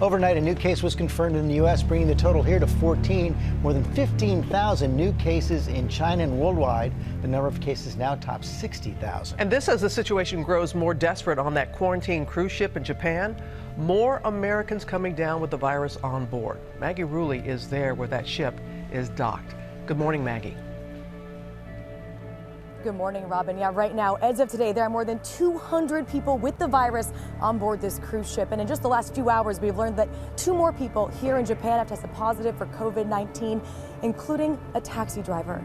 Overnight, a new case was confirmed in the U.S., bringing the total here to 14. More than 15,000 new cases in China and worldwide. The number of cases now tops 60,000. And this as the situation grows more desperate on that quarantine cruise ship in Japan. More Americans coming down with the virus on board. Maggie Rulli is there where that ship is docked. Good morning, Maggie. Good morning, Robin. Yeah, right now, as of today, there are more than 200 people with the virus on board this cruise ship. And in just the last few hours, we've learned that 2 more people here in Japan have tested positive for COVID-19, including a taxi driver.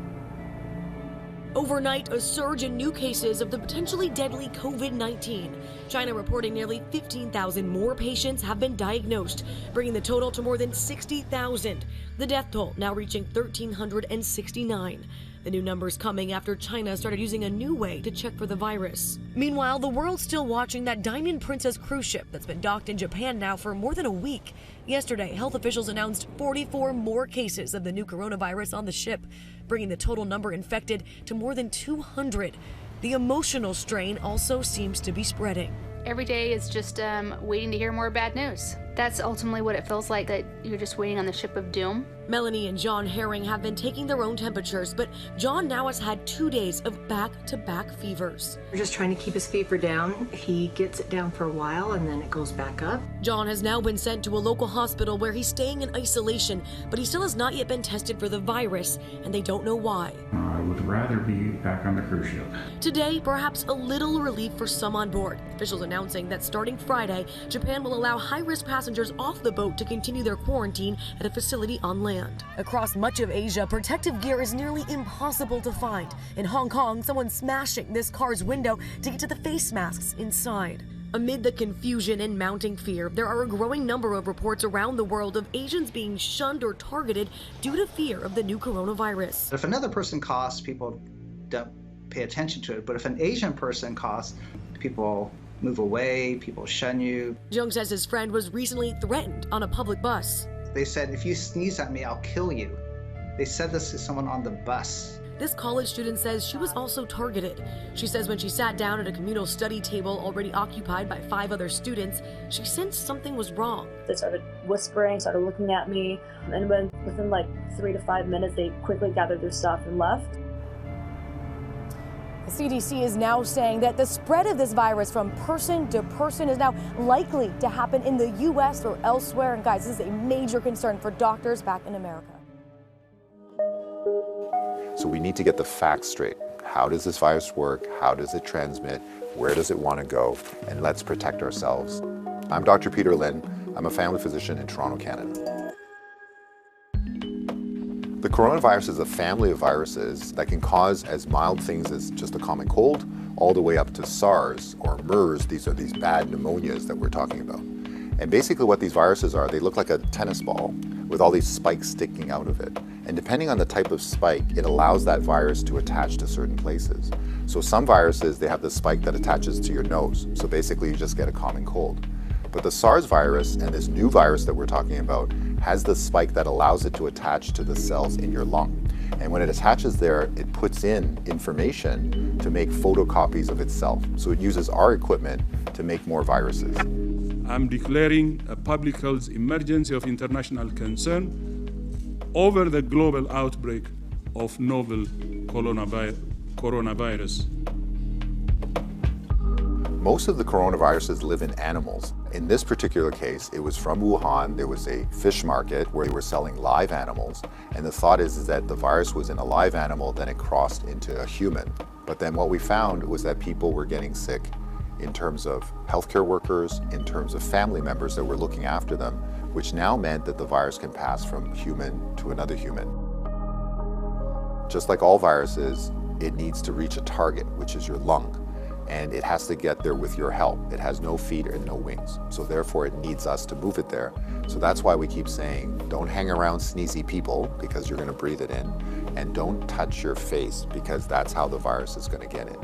Overnight, a surge in new cases of the potentially deadly COVID-19. China reporting nearly 15,000 more patients have been diagnosed, bringing the total to more than 60,000. The death toll now reaching 1,369. The new numbers coming after China started using a new way to check for the virus. Meanwhile, the world's still watching that Diamond Princess cruise ship that's been docked in Japan now for more than a week. Yesterday, health officials announced 44 more cases of the new coronavirus on the ship, bringing the total number infected to more than 200. The emotional strain also seems to be spreading. Every day is just waiting to hear more bad news. That's ultimately what it feels like, that you're just waiting on the ship of doom. Melanie and John Herring have been taking their own temperatures, but John now has had 2 days of back-to-back fevers. We're just trying to keep his fever down. He gets it down for a while and then it goes back up. John has now been sent to a local hospital where he's staying in isolation, but he still has not yet been tested for the virus, and they don't know why. I would rather be back on the cruise ship. Today, perhaps a little relief for some on board. Officials announcing that starting Friday, Japan will allow high-risk passengers off the boat to continue their quarantine at a facility on land. Across much of Asia, protective gear is nearly impossible to find. In Hong Kong, someone's smashing this car's window to get to the face masks inside. Amid the confusion and mounting fear, there are a growing number of reports around the world of Asians being shunned or targeted due to fear of the new coronavirus. If another person coughs, people don't pay attention to it. But if an Asian person coughs, people move away, people shun you. Jung says his friend was recently threatened on a public bus. They said, if you sneeze at me, I'll kill you. They said this to someone on the bus. This college student says she was also targeted. She says when she sat down at a communal study table already occupied by 5 other students, she sensed something was wrong. They started whispering, started looking at me, and within like 3 to 5 minutes, they quickly gathered their stuff and left. The CDC is now saying that the spread of this virus from person to person is now likely to happen in the U.S. or elsewhere. And guys, this is a major concern for doctors back in America. So we need to get the facts straight. How does this virus work? How does it transmit? Where does it want to go? And let's protect ourselves. I'm Dr. Peter Lin. I'm a family physician in Toronto, Canada. The coronavirus is a family of viruses that can cause as mild things as just a common cold, all the way up to SARS or MERS. These are these bad pneumonias that we're talking about. And basically what these viruses are, they look like a tennis ball with all these spikes sticking out of it. And depending on the type of spike, it allows that virus to attach to certain places. So some viruses, they have the spike that attaches to your nose. So basically you just get a common cold. But the SARS virus and this new virus that we're talking about has the spike that allows it to attach to the cells in your lung. And when it attaches there, it puts in information to make photocopies of itself. So it uses our equipment to make more viruses. I'm declaring a public health emergency of international concern over the global outbreak of novel coronavirus. Most of the coronaviruses live in animals. In this particular case, it was from Wuhan. There was a fish market where they were selling live animals. And the thought is that the virus was in a live animal, then it crossed into a human. But then what we found was that people were getting sick in terms of healthcare workers, in terms of family members that were looking after them, which now meant that the virus can pass from human to another human. Just like all viruses, it needs to reach a target, which is your lung. And it has to get there with your help. It has no feet and no wings. So therefore it needs us to move it there. So that's why we keep saying, don't hang around sneezy people because you're gonna breathe it in. And don't touch your face because that's how the virus is gonna get in.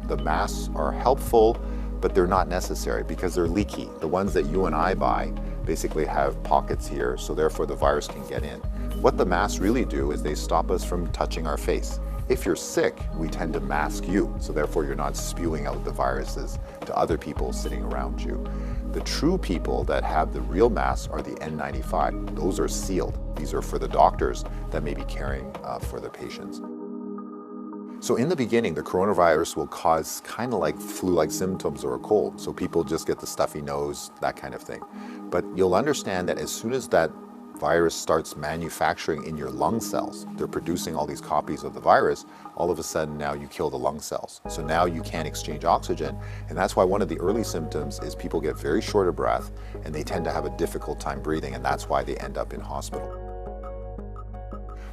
The masks are helpful, but they're not necessary because they're leaky. The ones that you and I buy basically have pockets here, so therefore the virus can get in. What the masks really do is they stop us from touching our face. If you're sick, we tend to mask you, so therefore you're not spewing out the viruses to other people sitting around you. The true people that have the real masks are the N95. Those are sealed. These are for the doctors that may be caring for the patients. So in the beginning, the coronavirus will cause kind of like flu-like symptoms or a cold. So people just get the stuffy nose, that kind of thing. But you'll understand that as soon as that virus starts manufacturing in your lung cells, they're producing all these copies of the virus, all of a sudden now you kill the lung cells. So now you can't exchange oxygen. And that's why one of the early symptoms is people get very short of breath and they tend to have a difficult time breathing, and that's why they end up in hospital.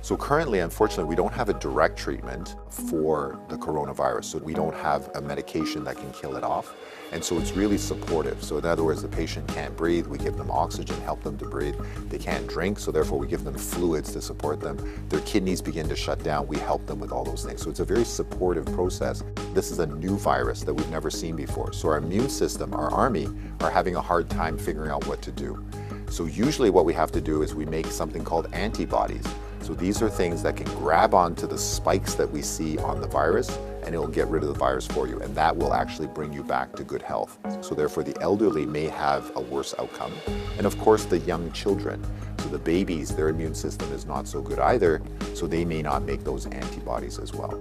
So currently, unfortunately, we don't have a direct treatment for the coronavirus. So we don't have a medication that can kill it off. And so it's really supportive. So in other words, the patient can't breathe, we give them oxygen, help them to breathe. They can't drink, so therefore we give them fluids to support them. Their kidneys begin to shut down, we help them with all those things. So it's a very supportive process. This is a new virus that we've never seen before. So our immune system, our army, are having a hard time figuring out what to do. So usually what we have to do is we make something called antibodies. So these are things that can grab onto the spikes that we see on the virus, and it'll get rid of the virus for you, and that will actually bring you back to good health. So therefore the elderly may have a worse outcome, and of course the young children. So the babies, their immune system is not so good either, so they may not make those antibodies as well.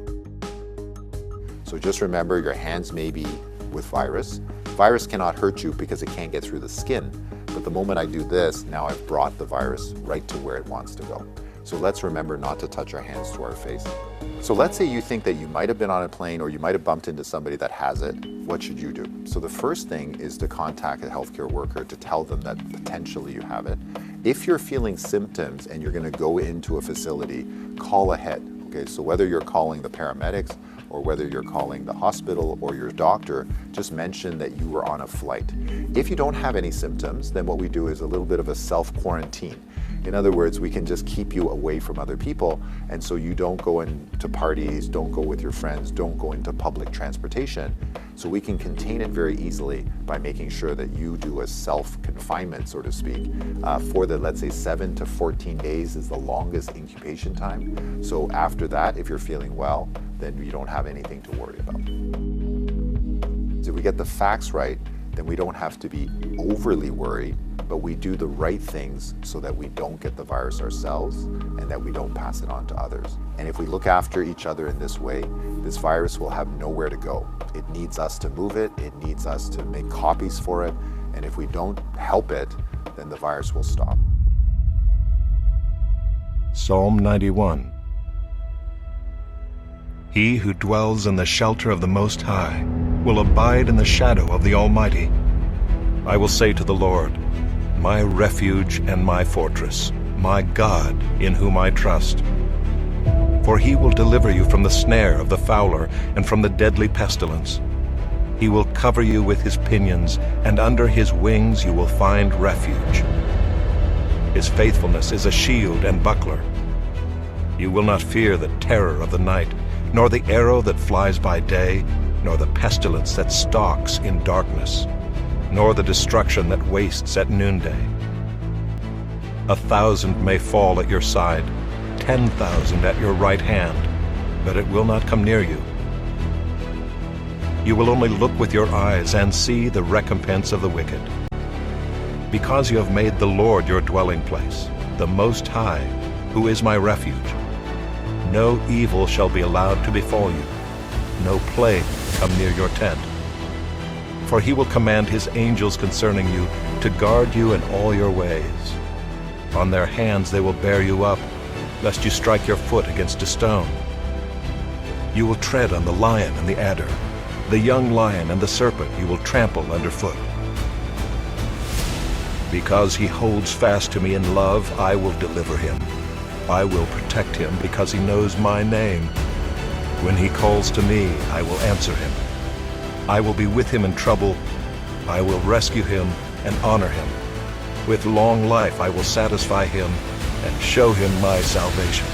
So just remember, your hands may be with virus. Virus cannot hurt you because it can't get through the skin, but the moment I do this, now I've brought the virus right to where it wants to go. So let's remember not to touch our hands to our face. So let's say you think that you might have been on a plane or you might have bumped into somebody that has it. What should you do? So the first thing is to contact a healthcare worker to tell them that potentially you have it. If you're feeling symptoms and you're going to go into a facility, call ahead. Okay, so whether you're calling the paramedics or whether you're calling the hospital or your doctor, just mention that you were on a flight. If you don't have any symptoms, then what we do is a little bit of a self-quarantine. In other words, we can just keep you away from other people, and so you don't go into parties, don't go with your friends, don't go into public transportation. So we can contain it very easily by making sure that you do a self-confinement, so to speak, for the, let's say, 7 to 14 days is the longest incubation time. So after that, if you're feeling well, then you don't have anything to worry about. So if we get the facts right, then we don't have to be overly worried, but we do the right things so that we don't get the virus ourselves and that we don't pass it on to others. And if we look after each other in this way, this virus will have nowhere to go. It needs us to move it, it needs us to make copies for it, and if we don't help it, then the virus will stop. Psalm 91. He who dwells in the shelter of the Most High will abide in the shadow of the Almighty. I will say to the Lord, my refuge and my fortress, my God in whom I trust. For he will deliver you from the snare of the fowler and from the deadly pestilence. He will cover you with his pinions, and under his wings you will find refuge. His faithfulness is a shield and buckler. You will not fear the terror of the night, nor the arrow that flies by day, nor the pestilence that stalks in darkness, nor the destruction that wastes at noonday. 1,000 may fall at your side, 10,000 at your right hand, but it will not come near you. You will only look with your eyes and see the recompense of the wicked. Because you have made the Lord your dwelling place, the Most High, who is my refuge, no evil shall be allowed to befall you, no plague come near your tent. For he will command his angels concerning you to guard you in all your ways. On their hands they will bear you up, lest you strike your foot against a stone. You will tread on the lion and the adder, the young lion and the serpent you will trample underfoot. Because he holds fast to me in love, I will deliver him. I will protect him because he knows my name. When he calls to me, I will answer him. I will be with him in trouble. I will rescue him and honor him. With long life I will satisfy him and show him my salvation.